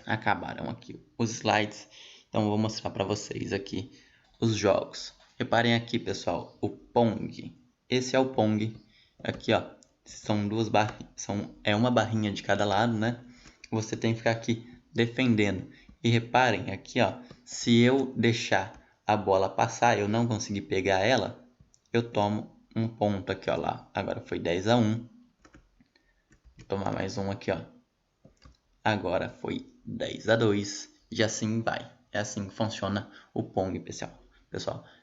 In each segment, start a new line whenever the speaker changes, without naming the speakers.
acabaram aqui os slides, então eu vou mostrar para vocês aqui os jogos. Reparem aqui, pessoal, o Pong. Esse é o Pong. Aqui, ó, são duas barrinhas, é uma barrinha de cada lado, né? Você tem que ficar aqui defendendo. E reparem aqui, ó, se eu deixar a bola passar, eu não conseguir pegar ela, eu tomo um ponto aqui, ó lá. Agora foi 10-1. Vou tomar mais um aqui, ó. Agora foi 10-2 e assim vai. É assim que funciona o Pong, pessoal.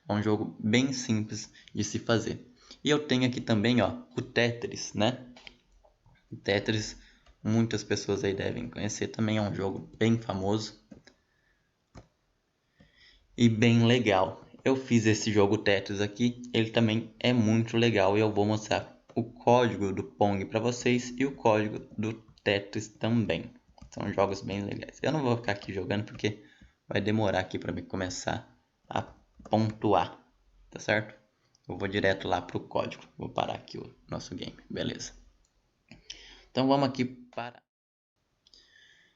É um jogo bem simples de se fazer. E eu tenho aqui também, ó, o Tetris, né? O Tetris, muitas pessoas aí devem conhecer, também é um jogo bem famoso e bem legal. Eu fiz esse jogo Tetris aqui, ele também é muito legal e eu vou mostrar o código do Pong para vocês e o código do Tetris também. São jogos bem legais. Eu não vou ficar aqui jogando porque vai demorar aqui para mim começar a pontuar, tá certo? Eu vou direto lá pro código. Vou parar aqui o nosso game, beleza? Então vamos aqui para...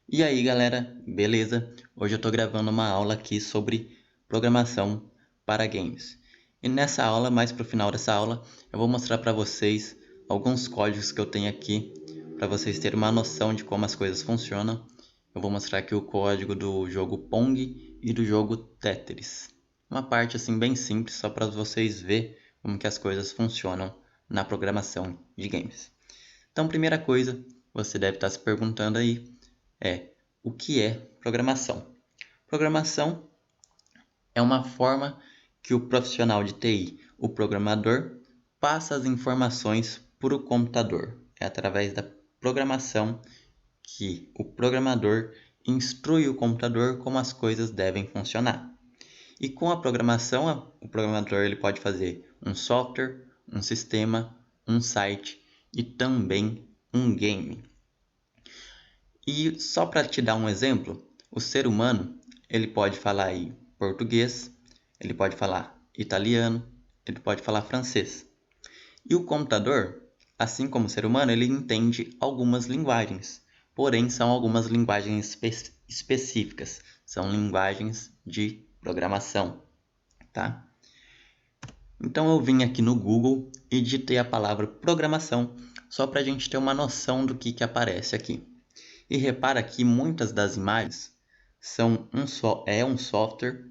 E aí galera, beleza? Hoje eu tô gravando uma aula aqui sobre programação para games. E nessa aula, mais pro final dessa aula, eu vou mostrar para vocês alguns códigos que eu tenho aqui para vocês terem uma noção de como as coisas funcionam. Eu vou mostrar aqui o código do jogo Pong e do jogo Tetris. Uma parte assim bem simples só para vocês verem como que as coisas funcionam na programação de games. Então, primeira coisa, você deve estar se perguntando aí é o que é programação? Programação é uma forma que o profissional de TI, o programador, passa as informações para o computador. É através da programação que o programador instrui o computador como as coisas devem funcionar. E com a programação, o programador ele pode fazer um software, um sistema, um site e também um game. E só para te dar um exemplo, o ser humano ele pode falar aí português, ele pode falar italiano, ele pode falar francês. E o computador, assim como o ser humano, ele entende algumas linguagens, porém são algumas linguagens específicas, são linguagens de programação, tá? Então eu vim aqui no Google e digitei a palavra programação só para a gente ter uma noção do que aparece aqui. E repara que muitas das imagens são um software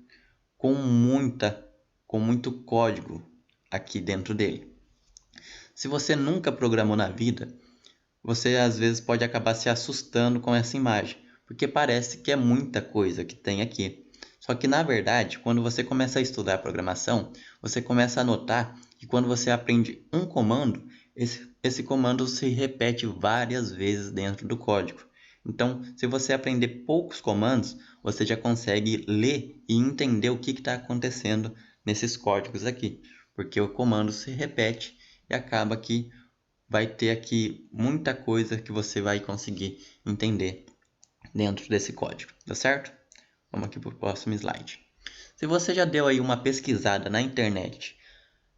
com muito código aqui dentro dele. Se você nunca programou na vida, você às vezes pode acabar se assustando com essa imagem, porque parece que é muita coisa que tem aqui. Só que na verdade, quando você começa a estudar programação, você começa a notar que quando você aprende um comando, esse comando se repete várias vezes dentro do código. Então, se você aprender poucos comandos, você já consegue ler e entender o que está acontecendo nesses códigos aqui, porque o comando se repete e acaba que vai ter aqui muita coisa que você vai conseguir entender dentro desse código, tá certo? Vamos aqui para o próximo slide. Se você já deu aí uma pesquisada na internet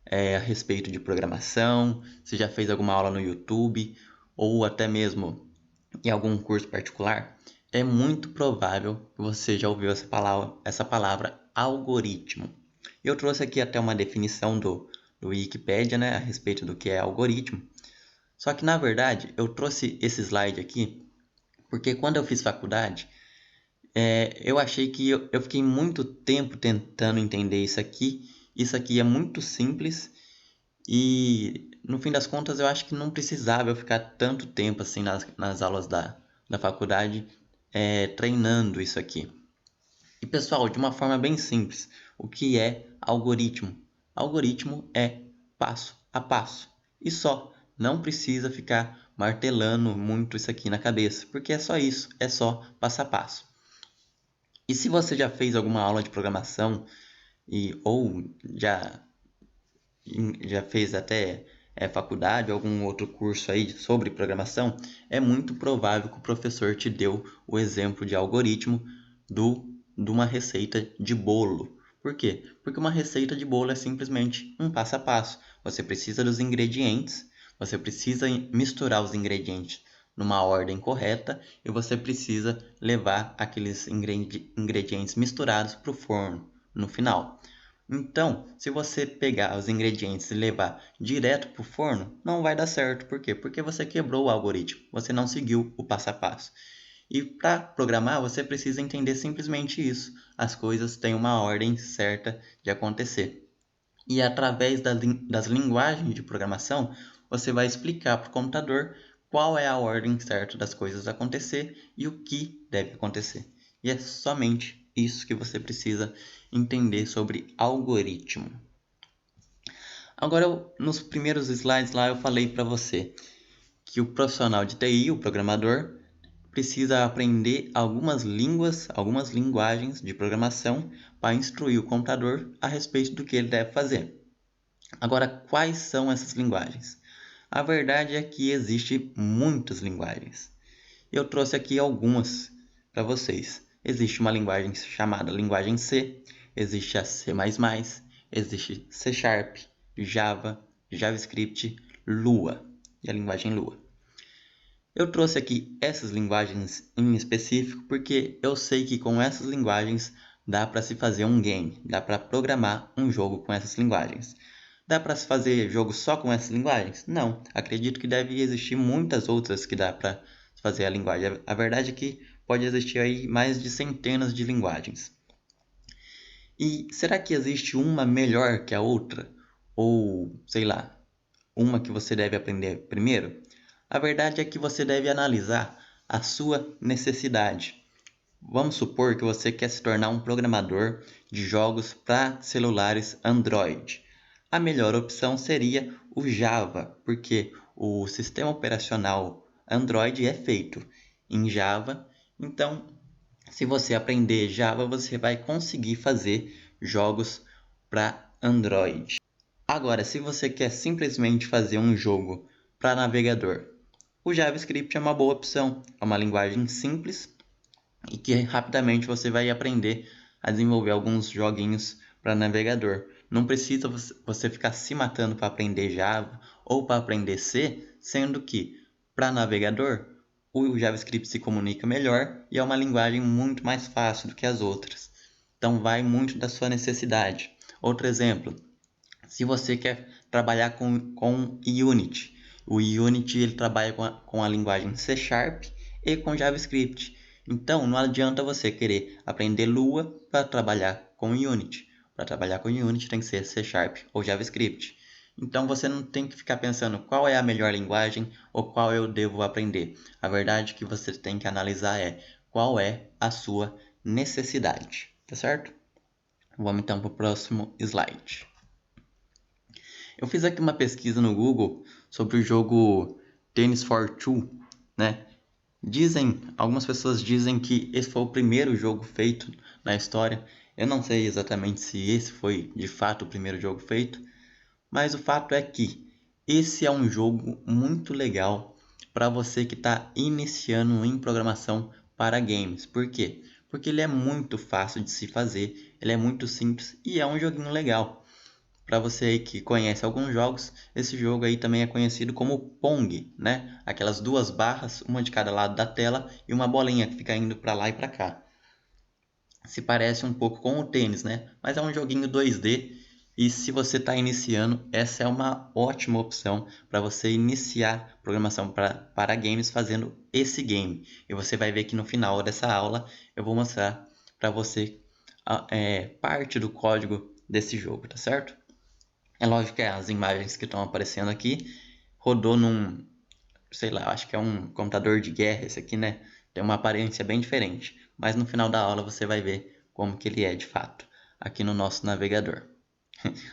a respeito de programação, se já fez alguma aula no YouTube ou até mesmo em algum curso particular, é muito provável que você já ouviu essa palavra algoritmo. Eu trouxe aqui até uma definição do Wikipedia, né, a respeito do que é algoritmo. Só que na verdade eu trouxe esse slide aqui porque quando eu fiz faculdade, eu achei que eu fiquei muito tempo tentando entender isso aqui. Isso aqui é muito simples e no fim das contas eu acho que não precisava eu ficar tanto tempo assim nas aulas da faculdade treinando isso aqui. E pessoal, de uma forma bem simples, o que é algoritmo? Algoritmo é passo a passo e só. Não precisa ficar martelando muito isso aqui na cabeça, porque é só isso, é só passo a passo. E se você já fez alguma aula de programação ou já fez até faculdade ou algum outro curso aí sobre programação, é muito provável que o professor te deu o exemplo de algoritmo de uma receita de bolo. Por quê? Porque uma receita de bolo é simplesmente um passo a passo. Você precisa dos ingredientes, você precisa misturar os ingredientes numa ordem correta e você precisa levar aqueles ingredientes misturados para o forno no final. Então, se você pegar os ingredientes e levar direto para o forno, não vai dar certo. Por quê? Porque você quebrou o algoritmo, você não seguiu o passo a passo. E para programar, você precisa entender simplesmente isso. As coisas têm uma ordem certa de acontecer. E através das linguagens de programação, você vai explicar para o computador qual é a ordem certa das coisas acontecer e o que deve acontecer. E é somente isso que você precisa entender sobre algoritmo. Agora, nos primeiros slides lá eu falei para você que o profissional de TI, o programador, precisa aprender algumas línguas, algumas linguagens de programação para instruir o computador a respeito do que ele deve fazer. Agora, quais são essas linguagens? A verdade é que existem muitas linguagens. Eu trouxe aqui algumas para vocês. Existe uma linguagem chamada linguagem C, existe a C++, existe C Sharp, Java, JavaScript, Lua e a linguagem Lua. Eu trouxe aqui essas linguagens em específico porque eu sei que com essas linguagens dá para se fazer um game, dá para programar um jogo com essas linguagens. Dá para se fazer jogo só com essas linguagens? Não, acredito que deve existir muitas outras que dá para fazer a linguagem. A verdade é que pode existir aí mais de centenas de linguagens. E será que existe uma melhor que a outra? Ou, sei lá, uma que você deve aprender primeiro? A verdade é que você deve analisar a sua necessidade. Vamos supor que você quer se tornar um programador de jogos para celulares Android. A melhor opção seria o Java, porque o sistema operacional Android é feito em Java. Então, se você aprender Java, você vai conseguir fazer jogos para Android. Agora, se você quer simplesmente fazer um jogo para navegador, o JavaScript é uma boa opção. É uma linguagem simples e que rapidamente você vai aprender a desenvolver alguns joguinhos para navegador. Não precisa você ficar se matando para aprender Java ou para aprender C, sendo que para navegador o JavaScript se comunica melhor e é uma linguagem muito mais fácil do que as outras. Então vai muito da sua necessidade. Outro exemplo, se você quer trabalhar com Unity, o Unity ele trabalha com a linguagem C Sharp e com JavaScript. Então, não adianta você querer aprender Lua para trabalhar com Unity. Para trabalhar com Unity tem que ser C Sharp ou JavaScript. Então, você não tem que ficar pensando qual é a melhor linguagem ou qual eu devo aprender. A verdade que você tem que analisar é qual é a sua necessidade, tá certo? Vamos então para o próximo slide. Eu fiz aqui uma pesquisa no Google sobre o jogo Tennis for Two, né? Algumas pessoas dizem que esse foi o primeiro jogo feito na história. Eu não sei exatamente se esse foi de fato o primeiro jogo feito, mas o fato é que esse é um jogo muito legal para você que está iniciando em programação para games. Por quê? Porque ele é muito fácil de se fazer, ele é muito simples e é um joguinho legal. Para você aí que conhece alguns jogos, esse jogo aí também é conhecido como Pong, né? Aquelas duas barras, uma de cada lado da tela e uma bolinha que fica indo para lá e para cá. Se parece um pouco com o tênis, né? Mas é um joguinho 2D e se você está iniciando, essa é uma ótima opção para você iniciar programação para games fazendo esse game. E você vai ver que no final dessa aula eu vou mostrar para você parte do código desse jogo, tá certo? É lógico que as imagens que estão aparecendo aqui rodou num, sei lá, acho que é um computador de guerra esse aqui, né? Tem uma aparência bem diferente, mas no final da aula você vai ver como que ele é de fato aqui no nosso navegador.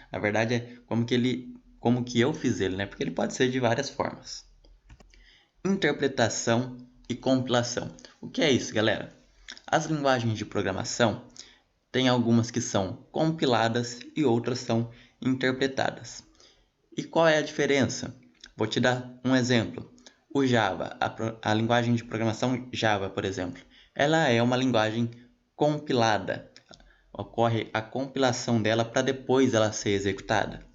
Na verdade é como que eu fiz ele, né? Porque ele pode ser de várias formas. Interpretação e compilação. O que é isso, galera? As linguagens de programação tem algumas que são compiladas e outras são interpretadas. E qual é a diferença? Vou te dar um exemplo. O Java, a linguagem de programação Java, por exemplo, ela é uma linguagem compilada. Ocorre a compilação dela para depois ela ser executada.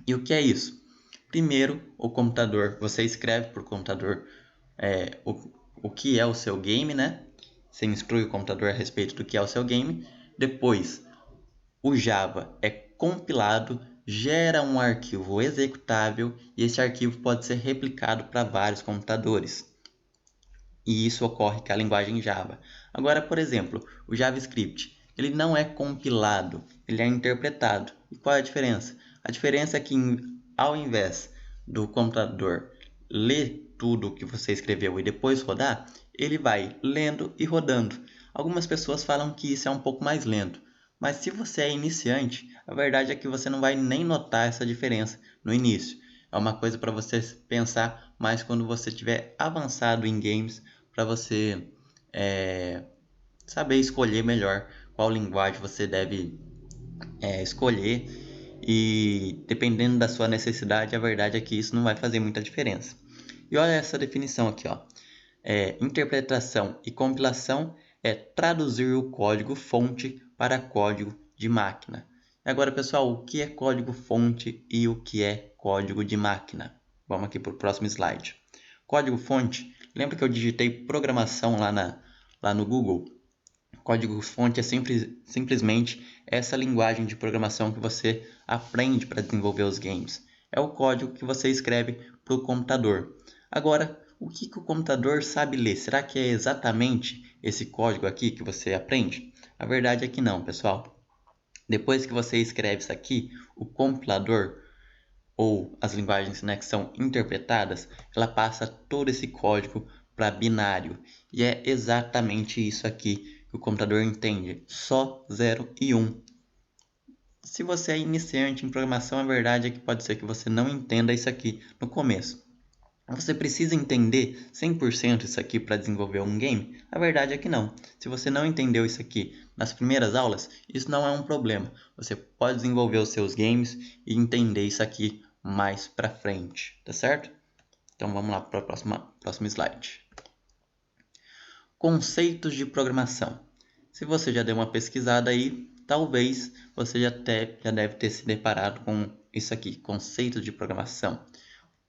E o que é isso? Primeiro, o computador, você escreve para o computador o que é o seu game, né? Você instrui o computador a respeito do que é o seu game. Depois, o Java é compilado, gera um arquivo executável e esse arquivo pode ser replicado para vários computadores. E isso ocorre com a linguagem Java. Agora, por exemplo, o JavaScript, ele não é compilado, ele é interpretado. E qual é a diferença? A diferença é que ao invés do computador ler tudo o que você escreveu e depois rodar, ele vai lendo e rodando. Algumas pessoas falam que isso é um pouco mais lento, mas se você é iniciante, a verdade é que você não vai nem notar essa diferença no início. É uma coisa para você pensar mais quando você estiver avançado em games, para você saber escolher melhor qual linguagem você deve escolher. E dependendo da sua necessidade, a verdade é que isso não vai fazer muita diferença. E olha essa definição aqui, ó. Interpretação e compilação é traduzir o código fonte para código de máquina. Agora, pessoal, o que é código fonte e o que é código de máquina? Vamos aqui para o próximo slide. Código fonte, lembra que eu digitei programação lá no Google? Código fonte é simplesmente essa linguagem de programação que você aprende para desenvolver os games. É o código que você escreve para o computador. Agora, o que o computador sabe ler? Será que é exatamente esse código aqui que você aprende? A verdade é que não, pessoal. Depois que você escreve isso aqui, o compilador ou as linguagens, né, que são interpretadas, ela passa todo esse código para binário. E é exatamente isso aqui que o computador entende, só 0 e 1. Se você é iniciante em programação, a verdade é que pode ser que você não entenda isso aqui no começo. Você precisa entender 100% isso aqui para desenvolver um game? A verdade é que não. Se você não entendeu isso aqui nas primeiras aulas, isso não é um problema. Você pode desenvolver os seus games e entender isso aqui mais para frente, tá certo? Então vamos lá para o próximo slide. Conceitos de programação. Se você já deu uma pesquisada aí, talvez você já deve ter se deparado com isso aqui, conceitos de programação.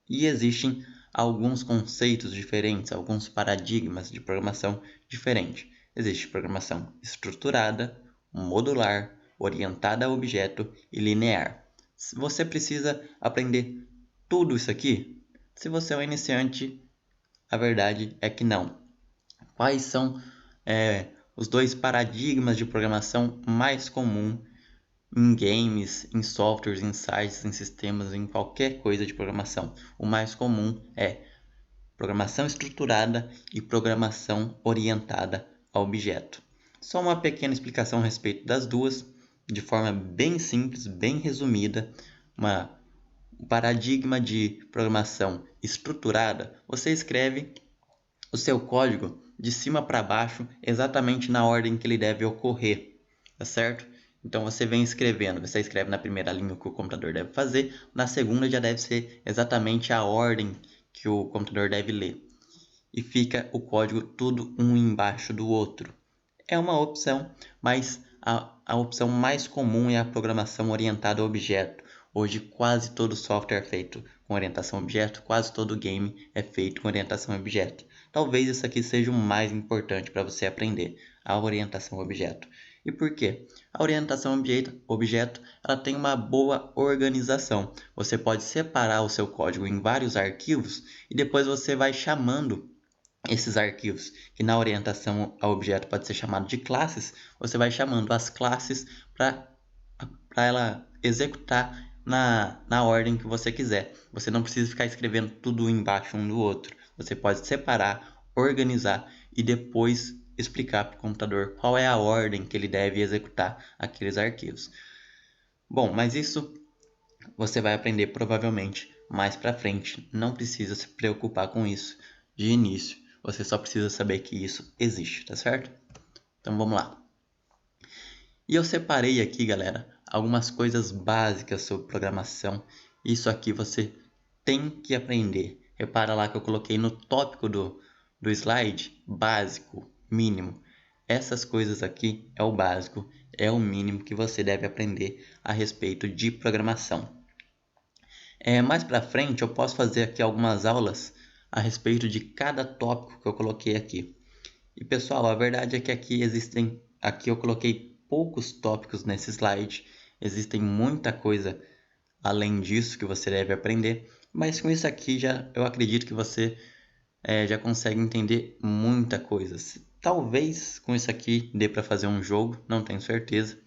E existem alguns conceitos diferentes, alguns paradigmas de programação diferentes. Existe programação estruturada, modular, orientada a objeto e linear. Você precisa aprender tudo isso aqui? Se você é um iniciante, a verdade é que não. Quais são os dois paradigmas de programação mais comuns em games, em softwares, em sites, em sistemas, em qualquer coisa de programação? O mais comum é programação estruturada e programação orientada a objeto. Só uma pequena explicação a respeito das duas, de forma bem simples, bem resumida. Um paradigma de programação estruturada, você escreve o seu código de cima para baixo, exatamente na ordem que ele deve ocorrer, tá certo? Então você vem escrevendo, você escreve na primeira linha o que o computador deve fazer, na segunda já deve ser exatamente a ordem que o computador deve ler. E fica o código tudo um embaixo do outro. É uma opção, mas a opção mais comum é a programação orientada a objeto. Hoje quase todo software é feito com orientação a objeto, quase todo game é feito com orientação a objeto. Talvez isso aqui seja o mais importante para você aprender, a orientação a objeto. E por quê? A orientação a objeto ela tem uma boa organização. Você pode separar o seu código em vários arquivos e depois você vai chamando esses arquivos, que na orientação a objeto pode ser chamado de classes, você vai chamando as classes para ela executar na ordem que você quiser. Você não precisa ficar escrevendo tudo embaixo um do outro. Você pode separar, organizar e depois explicar para o computador qual é a ordem que ele deve executar aqueles arquivos. Bom, mas isso você vai aprender provavelmente mais para frente. Não precisa se preocupar com isso de início. Você só precisa saber que isso existe, tá certo? Então vamos lá. E eu separei aqui, galera, algumas coisas básicas sobre programação. Isso aqui você tem que aprender. Repara lá que eu coloquei no tópico do slide, básico, mínimo. Essas coisas aqui é o básico, é o mínimo que você deve aprender a respeito de programação. Mais para frente eu posso fazer aqui algumas aulas a respeito de cada tópico que eu coloquei aqui. E pessoal, a verdade é que aqui eu coloquei poucos tópicos nesse slide, existem muita coisa além disso que você deve aprender, mas com isso aqui eu acredito que você já consegue entender muita coisa. Talvez com isso aqui dê para fazer um jogo, não tenho certeza,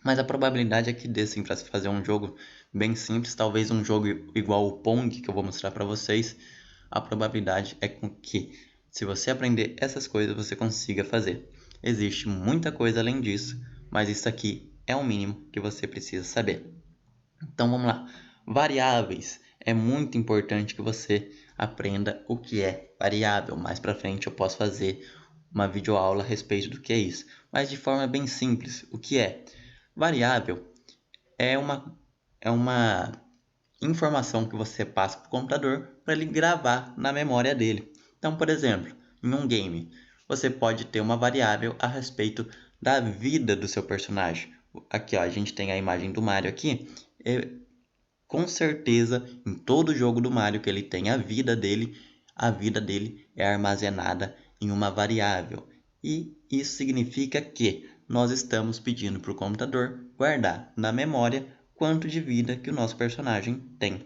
mas a probabilidade é que dê sim para se fazer um jogo bem simples, talvez um jogo igual o Pong que eu vou mostrar para vocês. A probabilidade é com que, se você aprender essas coisas, você consiga fazer. Existe muita coisa além disso, mas isso aqui é o mínimo que você precisa saber. Então vamos lá. Variáveis. É muito importante que você aprenda o que é variável. Mais para frente eu posso fazer uma videoaula a respeito do que é isso. Mas de forma bem simples, o que é? Variável é uma informação que você passa para o computador para ele gravar na memória dele. Então, por exemplo, em um game, você pode ter uma variável a respeito da vida do seu personagem. Aqui, ó, a gente tem a imagem do Mario aqui. Com certeza, em todo jogo do Mario que ele tem a vida dele é armazenada em uma variável. E isso significa que nós estamos pedindo para o computador guardar na memória quanto de vida que o nosso personagem tem.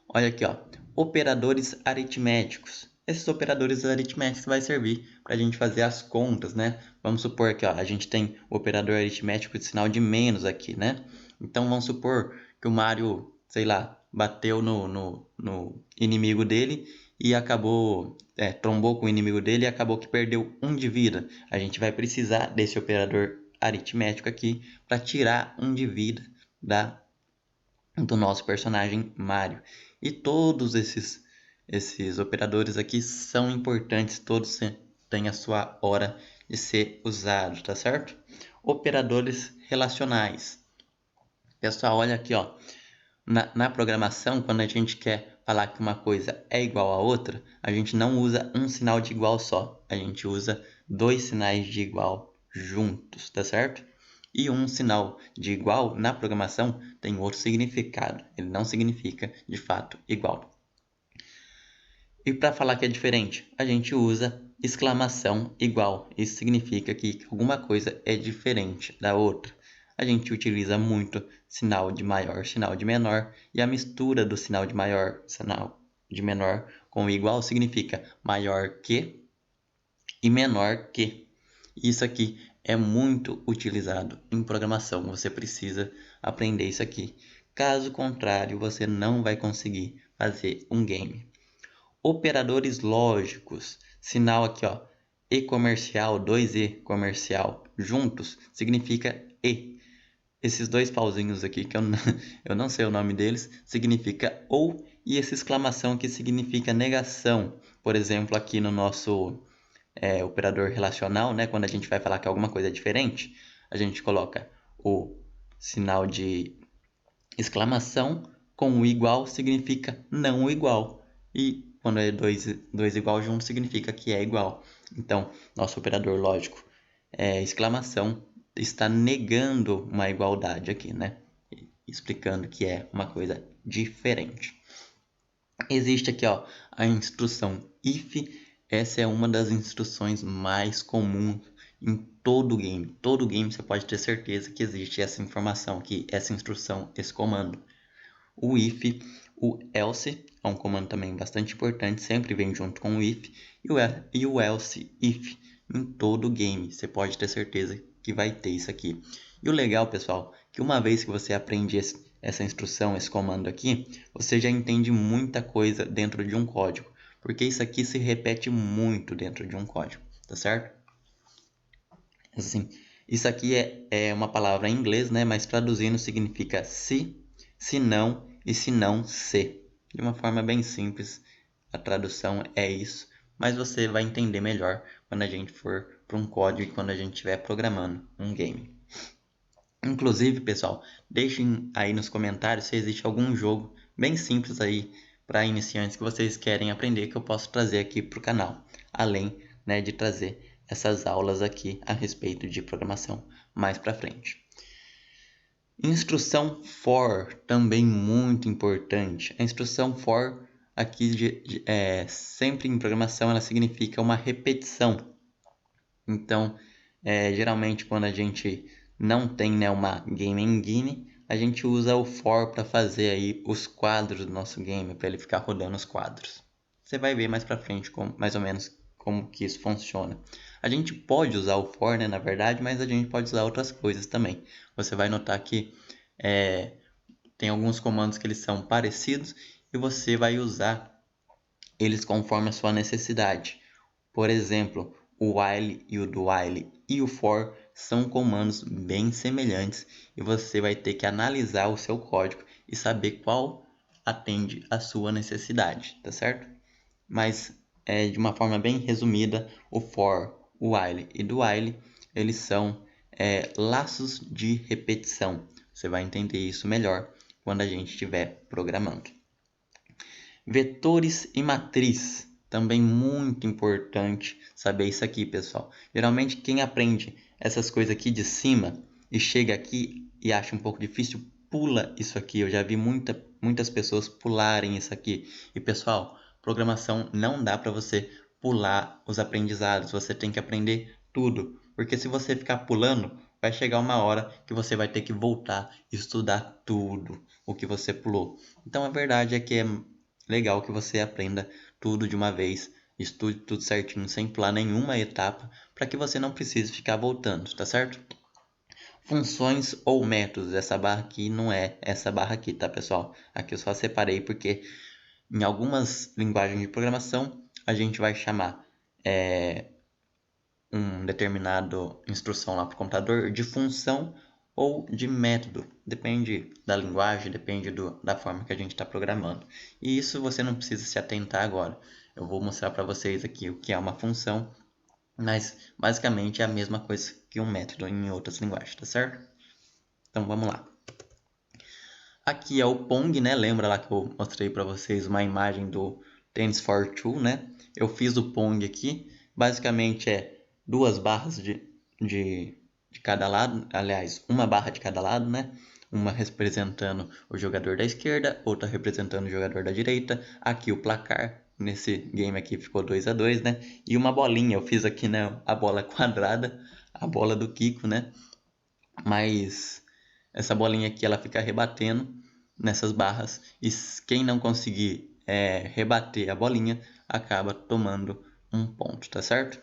Olha aqui, ó, operadores aritméticos. Esses operadores aritméticos vai servir para a gente fazer as contas, né? Vamos supor que ó, a gente tem o operador aritmético de sinal de menos aqui, né? Então vamos supor que o Mario, sei lá, bateu no inimigo dele e acabou, trombou com o inimigo dele e acabou que perdeu 1 de vida. A gente vai precisar desse operador aritmético aqui para tirar 1 de vida do nosso personagem Mario. E todos esses operadores aqui são importantes, todos têm a sua hora de ser usado, tá certo? Operadores relacionais. Pessoal, olha aqui, ó. Na programação, quando a gente quer falar que uma coisa é igual a outra, a gente não usa um sinal de igual só. A gente usa 2 sinais de igual juntos, tá certo? E um sinal de igual na programação tem outro significado. Ele não significa, de fato, igual. E para falar que é diferente, a gente usa exclamação igual. Isso significa que alguma coisa é diferente da outra. A gente utiliza muito sinal de maior, sinal de menor, e a mistura do sinal de maior, sinal de menor com igual significa maior que e menor que. Isso aqui é muito utilizado em programação. Você precisa aprender isso aqui. Caso contrário, você não vai conseguir fazer um game. Operadores lógicos. Sinal aqui, ó, e comercial, 2e comercial juntos significa e. Esses dois pauzinhos aqui, que eu não sei o nome deles, significa ou, e essa exclamação aqui significa negação. Por exemplo, aqui no nosso operador relacional, né, quando a gente vai falar que alguma coisa é diferente, a gente coloca o sinal de exclamação com o igual significa não igual. E quando é dois igual juntos significa que é igual. Então, nosso operador lógico exclamação está negando uma igualdade aqui, né? Explicando que é uma coisa diferente. Existe aqui, ó, a instrução if. Essa é uma das instruções mais comuns em todo game. Todo game você pode ter certeza que existe essa informação aqui, essa instrução, esse comando. O if, o else é um comando também bastante importante, sempre vem junto com o if, e o else if em todo game. Você pode ter certeza que vai ter isso aqui. E o legal, pessoal, que uma vez que você aprende essa instrução, esse comando aqui, você já entende muita coisa dentro de um código, porque isso aqui se repete muito dentro de um código, tá certo? Assim, isso aqui é uma palavra em inglês, né? Mas traduzindo significa se não e se não se. De uma forma bem simples, a tradução é isso, mas você vai entender melhor quando a gente for para um código e quando a gente estiver programando um game. Inclusive, pessoal, deixem aí nos comentários se existe algum jogo bem simples aí para iniciantes que vocês querem aprender que eu posso trazer aqui para o canal, além, né, de trazer essas aulas aqui a respeito de programação mais para frente. Instrução for, também muito importante. A instrução for aqui sempre em programação ela significa uma repetição. Então, geralmente quando a gente não tem, né, uma game engine, a gente usa o for para fazer aí os quadros do nosso game, para ele ficar rodando os quadros. Você vai ver mais para frente mais ou menos como que isso funciona. A gente pode usar o for, né, na verdade, mas a gente pode usar outras coisas também. Você vai notar que tem alguns comandos que eles são parecidos e você vai usar eles conforme a sua necessidade. Por exemplo, o while e o do while e o for são comandos bem semelhantes e você vai ter que analisar o seu código e saber qual atende à sua necessidade, tá certo? Mas de uma forma bem resumida, o for, o while e do while, eles são laços de repetição. Você vai entender isso melhor quando a gente estiver programando. Vetores e matriz, também muito importante saber isso aqui, pessoal. Geralmente quem aprende essas coisas aqui de cima e chega aqui e acha um pouco difícil, pula isso aqui. Eu já vi muitas pessoas pularem isso aqui. E pessoal, programação não dá para você pular os aprendizados, você tem que aprender tudo. Porque se você ficar pulando, vai chegar uma hora que você vai ter que voltar e estudar tudo o que você pulou. Então a verdade é que é legal que você aprenda tudo de uma vez, estude tudo certinho, sem pular nenhuma etapa, para que você não precise ficar voltando, tá certo? Funções ou métodos, essa barra aqui não é essa barra aqui, tá, pessoal? Aqui eu só separei porque em algumas linguagens de programação a gente vai chamar um determinado instrução lá para o computador de função ou de método. Depende da linguagem, depende da forma que a gente está programando. E isso você não precisa se atentar agora. Eu vou mostrar para vocês aqui o que é uma função, mas basicamente é a mesma coisa que um método em outras linguagens, tá certo? Então vamos lá. Aqui é o Pong, né? Lembra lá que eu mostrei para vocês uma imagem do TensorTwo, né? Eu fiz o Pong aqui. Basicamente é duas barras de cada lado, aliás, uma barra de cada lado, né? Uma representando o jogador da esquerda, outra representando o jogador da direita. Aqui o placar, nesse game aqui ficou 2-2, né? E uma bolinha, eu fiz aqui, né, a bola quadrada, a bola do Kiko, né? Mas essa bolinha aqui ela fica rebatendo nessas barras e quem não conseguir rebater a bolinha acaba tomando um ponto, tá certo?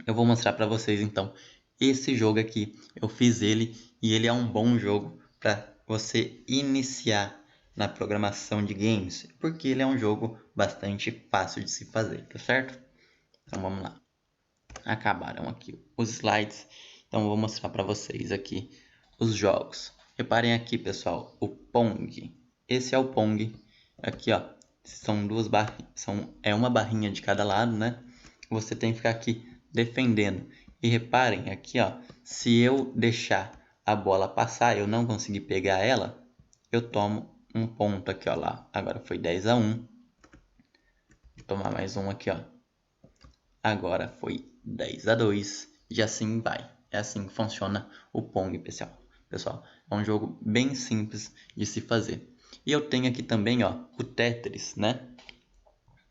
Eu vou mostrar para vocês então esse jogo aqui. Eu fiz ele e ele é um bom jogo para você iniciar na programação de games, porque ele é um jogo bastante fácil de se fazer, tá certo? Então vamos lá. Acabaram aqui os slides, então eu vou mostrar para vocês aqui os jogos. Reparem aqui, pessoal, o Pong. Esse é o Pong. Aqui, ó, são duas barrinhas, é uma barrinha de cada lado, né? Você tem que ficar aqui defendendo. E reparem aqui, ó, se eu deixar a bola passar, eu não conseguir pegar ela, eu tomo um ponto aqui, ó lá. Agora foi 10-1. Vou tomar mais um aqui, ó. Agora foi 10-2 e assim vai. É assim que funciona o Pong, pessoal. Pessoal, é um jogo bem simples de se fazer. E eu tenho aqui também, ó, o Tetris, né?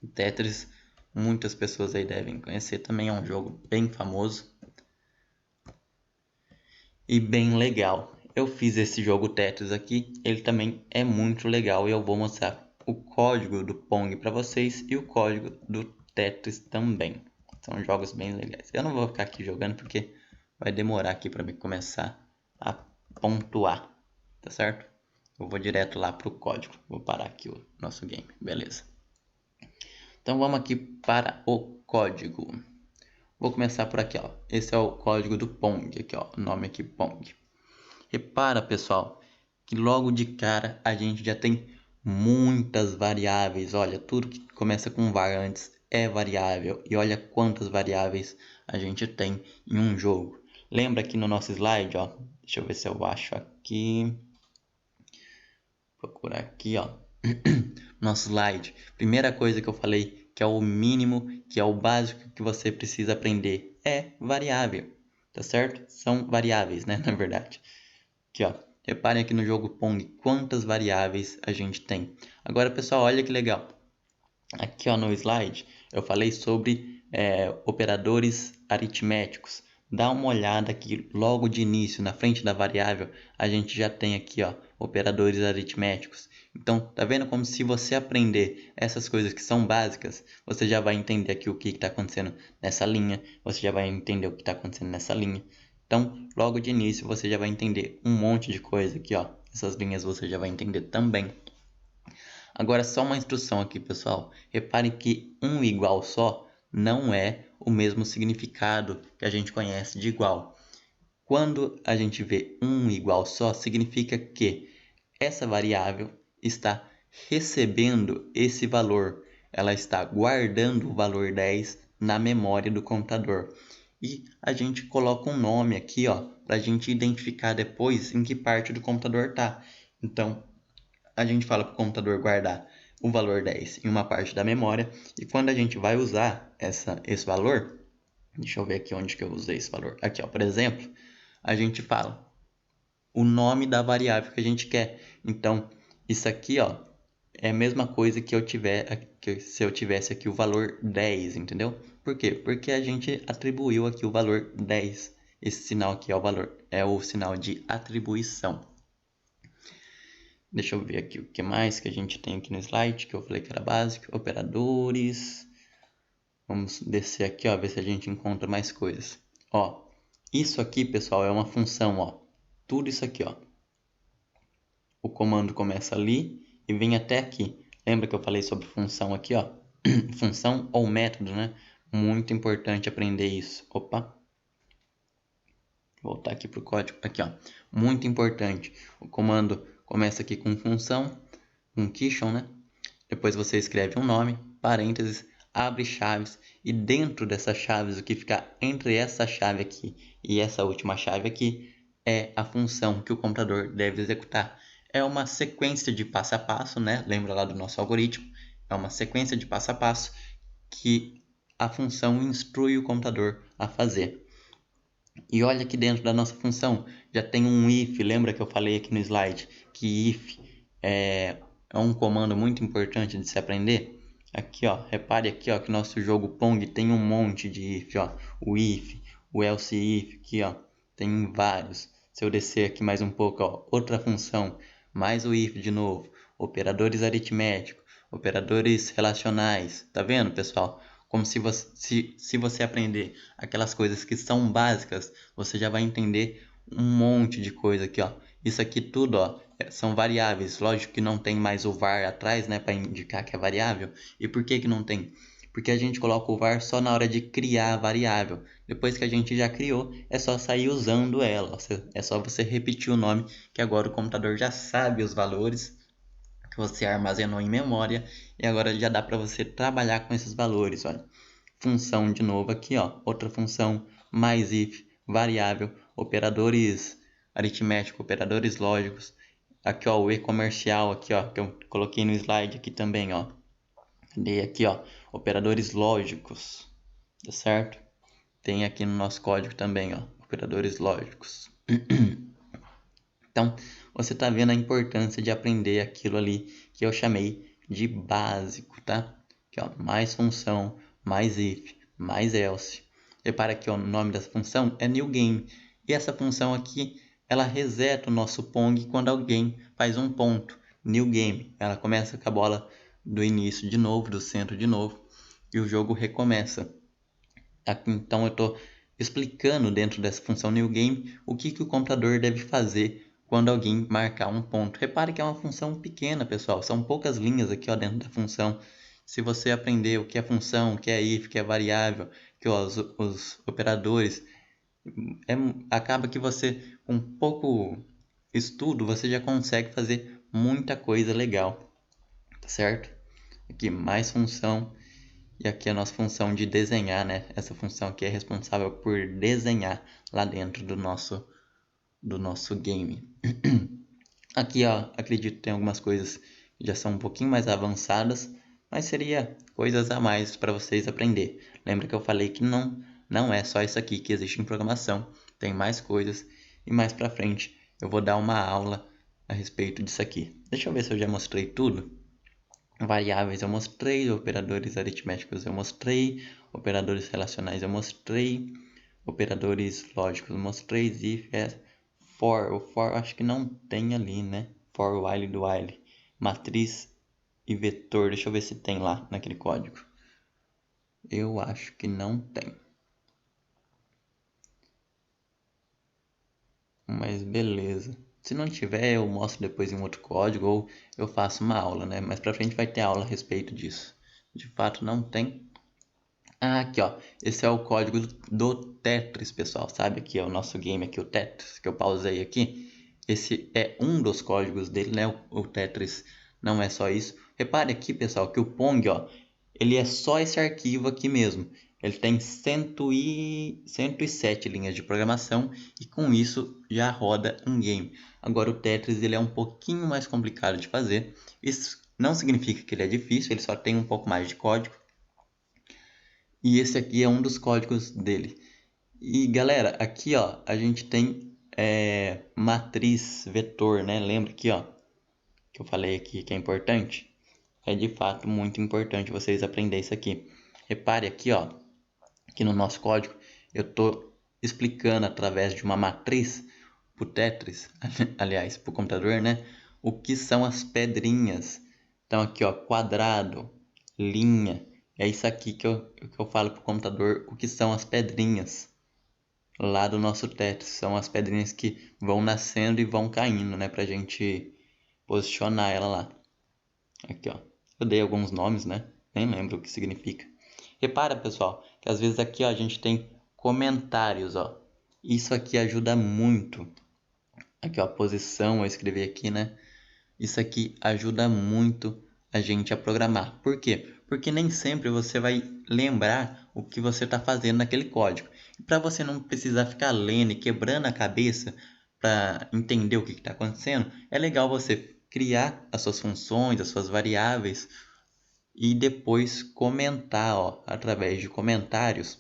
O Tetris, muitas pessoas aí devem conhecer, também é um jogo bem famoso e bem legal. Eu fiz esse jogo Tetris aqui, ele também é muito legal e eu vou mostrar o código do Pong para vocês e o código do Tetris também. São jogos bem legais. Eu não vou ficar aqui jogando porque vai demorar aqui para mim começar a pontuar, tá certo? Eu vou direto lá pro código. Vou parar aqui o nosso game, beleza? Então vamos aqui para o código. Vou começar por aqui, ó. Esse é o código do Pong, aqui, ó. O nome aqui Pong. Repara, pessoal, que logo de cara a gente já tem muitas variáveis. Olha, tudo que começa com var antes é variável. E olha quantas variáveis a gente tem em um jogo. Lembra aqui no nosso slide, ó. Deixa eu ver se eu acho aqui. Procurar aqui, ó. Nosso slide. Primeira coisa que eu falei, que é o mínimo, que é o básico que você precisa aprender, é variável. Tá certo? São variáveis, né? Na verdade. Aqui, ó. Reparem aqui no jogo Pong quantas variáveis a gente tem. Agora, pessoal, olha que legal. Aqui ó, no slide eu falei sobre operadores aritméticos. Dá uma olhada aqui logo de início, na frente da variável, a gente já tem aqui ó, operadores aritméticos. Então, tá vendo como se você aprender essas coisas que são básicas, você já vai entender aqui o que está acontecendo nessa linha, você já vai entender o que está acontecendo nessa linha. Então, logo de início, você já vai entender um monte de coisa aqui, ó. Essas linhas você já vai entender também. Agora, só uma instrução aqui, pessoal. Reparem que um igual só não é o mesmo significado que a gente conhece de igual. Quando a gente vê um igual só, significa que essa variável está recebendo esse valor. Ela está guardando o valor 10 na memória do computador. E a gente coloca um nome aqui, ó, para a gente identificar depois em que parte do computador está. Então, a gente fala para o computador guardar o valor 10 em uma parte da memória. E quando a gente vai usar esse valor, deixa eu ver aqui onde que eu usei esse valor. Aqui, ó, por exemplo, a gente fala o nome da variável que a gente quer. Então, isso aqui, ó, é a mesma coisa que se eu tivesse aqui o valor 10, entendeu? Por quê? Porque a gente atribuiu aqui o valor 10. Esse sinal aqui é o sinal de atribuição. Deixa eu ver aqui o que mais que a gente tem aqui no slide, que eu falei que era básico. Operadores. Vamos descer aqui, ó, ver se a gente encontra mais coisas. Ó, isso aqui, pessoal, é uma função, ó. Tudo isso aqui, ó. O comando começa ali e vem até aqui. Lembra que eu falei sobre função aqui, ó? Função ou método, né? Muito importante aprender isso. Opa. Voltar aqui para o código. Aqui, ó. Muito importante. O comando começa aqui com função, um quichon, né? Depois você escreve um nome, parênteses, abre chaves e dentro dessas chaves, o que fica entre essa chave aqui e essa última chave aqui é a função que o computador deve executar. É uma sequência de passo a passo, né? Lembra lá do nosso algoritmo? É uma sequência de passo a passo que a função instrui o computador a fazer. E olha aqui dentro da nossa função, já tem um if, lembra que eu falei aqui no slide que if é um comando muito importante de se aprender? Aqui ó, repare aqui ó, que nosso jogo Pong tem um monte de if, ó, o if, o else if, aqui ó, tem vários. Se eu descer aqui mais um pouco, ó, outra função, mais o if de novo, operadores aritméticos, operadores relacionais, tá vendo pessoal? Como se você aprender aquelas coisas que são básicas, você já vai entender um monte de coisa aqui, ó. Isso aqui tudo, ó, são variáveis. Lógico que não tem mais o var atrás, né, para indicar que é variável. E por que que não tem? Porque a gente coloca o var só na hora de criar a variável. Depois que a gente já criou, é só sair usando ela. É só você repetir o nome, que agora o computador já sabe os valores que você armazenou em memória e agora já dá para você trabalhar com esses valores, olha. Função de novo aqui, ó, outra função, mais if, variável, operadores aritméticos, operadores lógicos. Aqui, ó, o e-comercial aqui, ó, que eu coloquei no slide aqui também, ó. Dei aqui, ó, operadores lógicos, tá certo? Tem aqui no nosso código também, ó, operadores lógicos. Então, você está vendo a importância de aprender aquilo ali que eu chamei de básico, tá? Aqui, ó, mais função, mais if, mais else. Repara que ó, o nome dessa função é new game. E essa função aqui, ela reseta o nosso Pong quando alguém faz um ponto. New game. Ela começa com a bola do início de novo, do centro de novo. E o jogo recomeça. Aqui, então eu estou explicando dentro dessa função new game o que o computador deve fazer quando alguém marcar um ponto. Repare que é uma função pequena, pessoal. São poucas linhas aqui ó, dentro da função. Se você aprender o que é função, o que é if, o que é variável, que ó, os operadores, acaba que você, com pouco estudo, você já consegue fazer muita coisa legal. Tá certo? Aqui mais função. E aqui a nossa função de desenhar, né? Essa função aqui é responsável por desenhar lá dentro do nosso game. Aqui, ó, acredito que tem algumas coisas que já são um pouquinho mais avançadas, mas seria coisas a mais para vocês aprender. Lembra que eu falei que não é só isso aqui que existe em programação, tem mais coisas e mais para frente eu vou dar uma aula a respeito disso aqui. Deixa eu ver se eu já mostrei tudo. Variáveis eu mostrei, operadores aritméticos eu mostrei, operadores relacionais eu mostrei, operadores lógicos eu mostrei, if, for. O for acho que não tem ali, né? For, while, do while. Matriz e vetor, deixa eu ver se tem lá naquele código. Eu acho que não tem. Mas beleza. Se não tiver, eu mostro depois em outro código ou eu faço uma aula, né? Mais pra frente vai ter aula a respeito disso. De fato, não tem. Ah, aqui ó, esse é o código do Tetris, pessoal. Sabe aqui é o nosso game aqui, o Tetris, que eu pausei aqui. Esse é um dos códigos dele, né? O Tetris não é só isso. Repare aqui, pessoal, que o Pong, ó, ele é só esse arquivo aqui mesmo. Ele tem 107 linhas de programação e com isso já roda um game. Agora o Tetris ele é um pouquinho mais complicado de fazer. Isso não significa que ele é difícil, ele só tem um pouco mais de código. E esse aqui é um dos códigos dele. E galera, aqui ó, a gente tem matriz vetor, né? Lembra aqui ó, que eu falei aqui que é importante? É de fato muito importante vocês aprenderem isso aqui. Repare aqui ó, que no nosso código eu estou explicando através de uma matriz para o Tetris, aliás, para o computador, né? O que são as pedrinhas. Então aqui ó, quadrado, linha, é isso aqui que eu falo para o computador, o que são as pedrinhas lá do nosso Tetris. São as pedrinhas que vão nascendo e vão caindo, né? Pra gente posicionar ela lá. Aqui ó, eu dei alguns nomes, né? Nem lembro o que significa. Repara, pessoal, que às vezes aqui ó, a gente tem comentários, ó. Isso aqui ajuda muito. Aqui ó, a posição, eu escrevi aqui, né? Isso aqui ajuda muito a gente a programar. Por quê? Porque nem sempre você vai lembrar o que você está fazendo naquele código. E para você não precisar ficar lendo e quebrando a cabeça para entender o que está acontecendo, é legal você criar as suas funções, as suas variáveis e depois comentar, ó, através de comentários,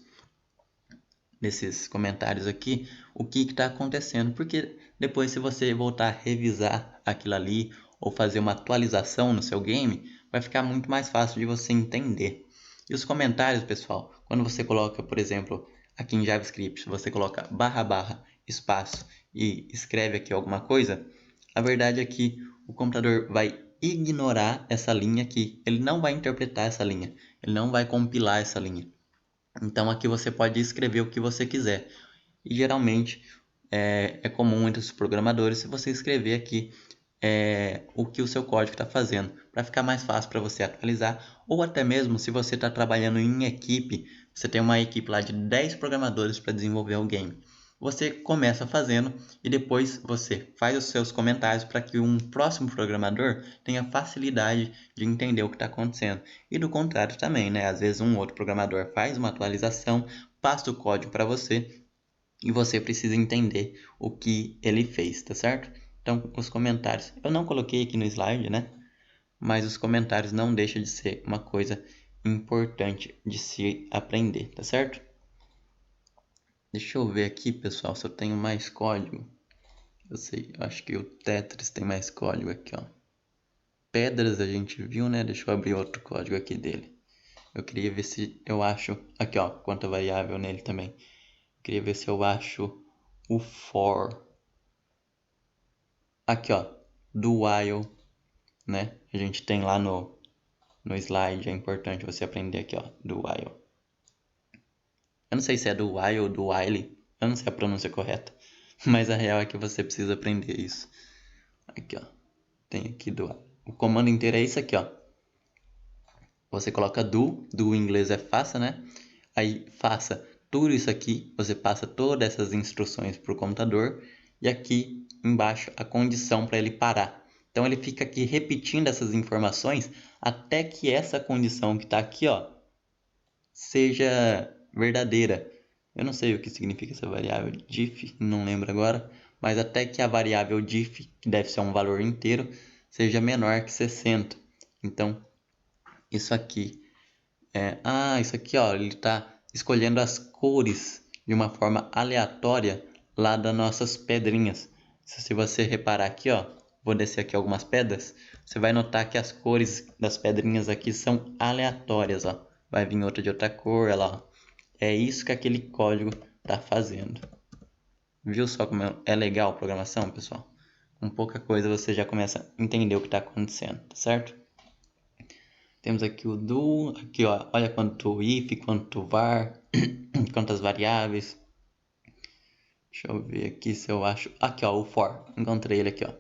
nesses comentários aqui, o que está acontecendo. Porque depois, se você voltar a revisar aquilo ali ou fazer uma atualização no seu game, vai ficar muito mais fácil de você entender. E os comentários, pessoal, quando você coloca, por exemplo, aqui em JavaScript, você coloca barra barra espaço e escreve aqui alguma coisa, a verdade é que o computador vai ignorar essa linha aqui. Ele não vai interpretar essa linha. Ele não vai compilar essa linha. Então aqui você pode escrever o que você quiser. E geralmente é comum entre os programadores se você escrever aqui o que o seu código está fazendo, para ficar mais fácil para você atualizar, ou até mesmo se você está trabalhando em equipe, você tem uma equipe lá de 10 programadores para desenvolver o game. Você começa fazendo e depois você faz os seus comentários para que um próximo programador tenha facilidade de entender o que está acontecendo. E do contrário também, né? Às vezes um outro programador faz uma atualização, passa o código para você e você precisa entender o que ele fez, tá certo? Então, os comentários, eu não coloquei aqui no slide, né? Mas os comentários não deixam de ser uma coisa importante de se aprender, tá certo? Deixa eu ver aqui, pessoal, se eu tenho mais código. Eu sei, eu acho que o Tetris tem mais código aqui, ó. Pedras a gente viu, né? Deixa eu abrir outro código aqui dele. Eu queria ver se eu acho... Aqui, ó, quanta variável nele também. Eu queria ver se eu acho o for. Aqui, ó, do while, né? A gente tem lá no slide, é importante você aprender aqui, ó, do while. Eu não sei se é do while ou do while, eu não sei a pronúncia correta, mas a real é que você precisa aprender isso. Aqui, ó, tem aqui do while. O comando inteiro é isso aqui, ó. Você coloca do em inglês é faça, né? Aí faça tudo isso aqui, você passa todas essas instruções para o computador e aqui embaixo a condição para ele parar. Então ele fica aqui repetindo essas informações até que essa condição que está aqui, ó, seja verdadeira. Eu não sei o que significa essa variável diff, não lembro agora, mas até que a variável diff, que deve ser um valor inteiro, seja menor que 60. Então isso aqui isso aqui, ó, ele está escolhendo as cores de uma forma aleatória lá das nossas pedrinhas. Se você reparar aqui, ó, vou descer aqui algumas pedras, você vai notar que as cores das pedrinhas aqui são aleatórias, ó. Vai vir outra de outra cor, olha lá. É isso que aquele código tá fazendo. Viu só como é legal a programação, pessoal? Com pouca coisa você já começa a entender o que está acontecendo, tá certo? Temos aqui o do, aqui ó, olha quanto if, quanto var, quantas variáveis. Deixa eu ver aqui se eu acho, aqui ó, o for, encontrei ele aqui ó.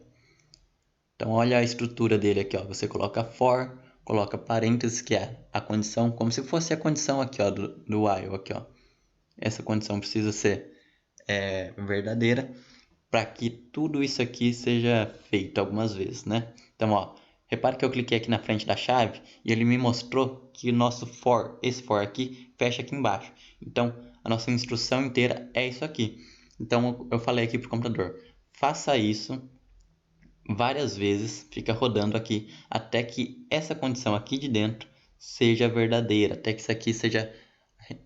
Então olha a estrutura dele aqui ó, você coloca for, coloca parênteses que é a condição, como se fosse a condição aqui ó, do while aqui ó. Essa condição precisa ser verdadeira para que tudo isso aqui seja feito algumas vezes, né? Então, ó, repare que eu cliquei aqui na frente da chave e ele me mostrou que o nosso for, esse for aqui, fecha aqui embaixo. Então, a nossa instrução inteira é isso aqui. Então, eu falei aqui para o computador, faça isso várias vezes, fica rodando aqui, até que essa condição aqui de dentro seja verdadeira, até que isso aqui seja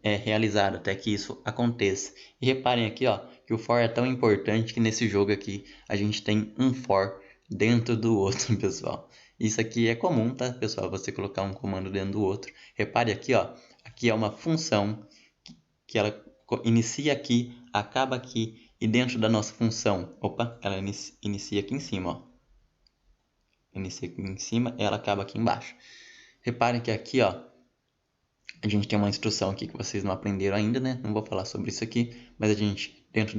realizado, até que isso aconteça. E reparem aqui, ó, que o for é tão importante que nesse jogo aqui a gente tem um for dentro do outro, pessoal. Isso aqui é comum, tá, pessoal? Você colocar um comando dentro do outro. Repare aqui, ó, aqui é uma função que ela inicia aqui, acaba aqui e dentro da nossa função, opa, ela inicia aqui em cima, ó. Inicia aqui em cima, ela acaba aqui embaixo. Reparem que aqui, ó, a gente tem uma instrução aqui que vocês não aprenderam ainda, né? Não vou falar sobre isso aqui, mas a gente, dentro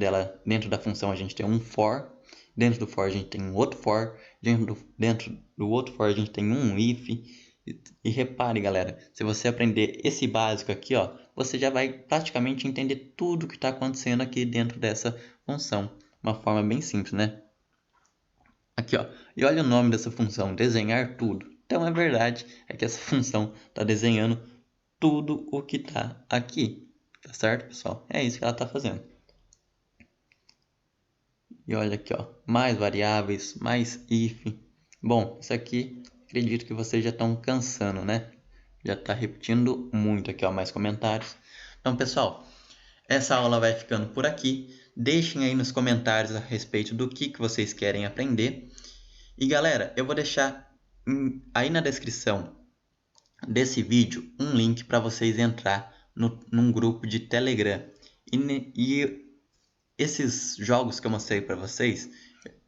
da função, a gente tem um for, dentro do for a gente tem um outro for, dentro do outro for a gente tem um if. E repare, galera, se você aprender esse básico aqui, ó, você já vai praticamente entender tudo que está acontecendo aqui dentro dessa função. Uma forma bem simples, né? Aqui, ó, e olha o nome dessa função, desenhar tudo. Então, a verdade é que essa função está desenhando tudo o que está aqui, tá certo, pessoal? É isso que ela está fazendo. E olha aqui, ó, mais variáveis, mais if. Bom, isso aqui, acredito que vocês já estão cansando, né? Já está repetindo muito aqui, ó, mais comentários. Então, pessoal, essa aula vai ficando por aqui. Deixem aí nos comentários a respeito do que vocês querem aprender. E galera, eu vou deixar aí na descrição desse vídeo um link para vocês entrar num grupo de Telegram. E esses jogos que eu mostrei para vocês,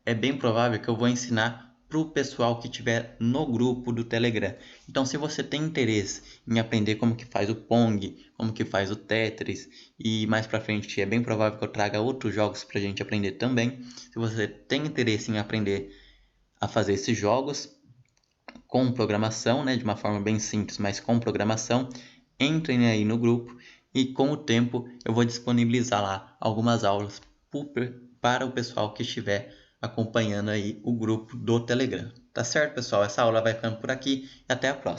é bem provável que eu vou ensinar para o pessoal que estiver no grupo do Telegram. Então, se você tem interesse em aprender como que faz o Pong, como que faz o Tetris, e mais para frente é bem provável que eu traga outros jogos para a gente aprender também. Se você tem interesse em aprender a fazer esses jogos com programação, né, de uma forma bem simples, mas com programação, entrem aí no grupo e com o tempo eu vou disponibilizar lá algumas aulas para o pessoal que estiver acompanhando aí o grupo do Telegram. Tá certo, pessoal? Essa aula vai ficando por aqui e até a próxima.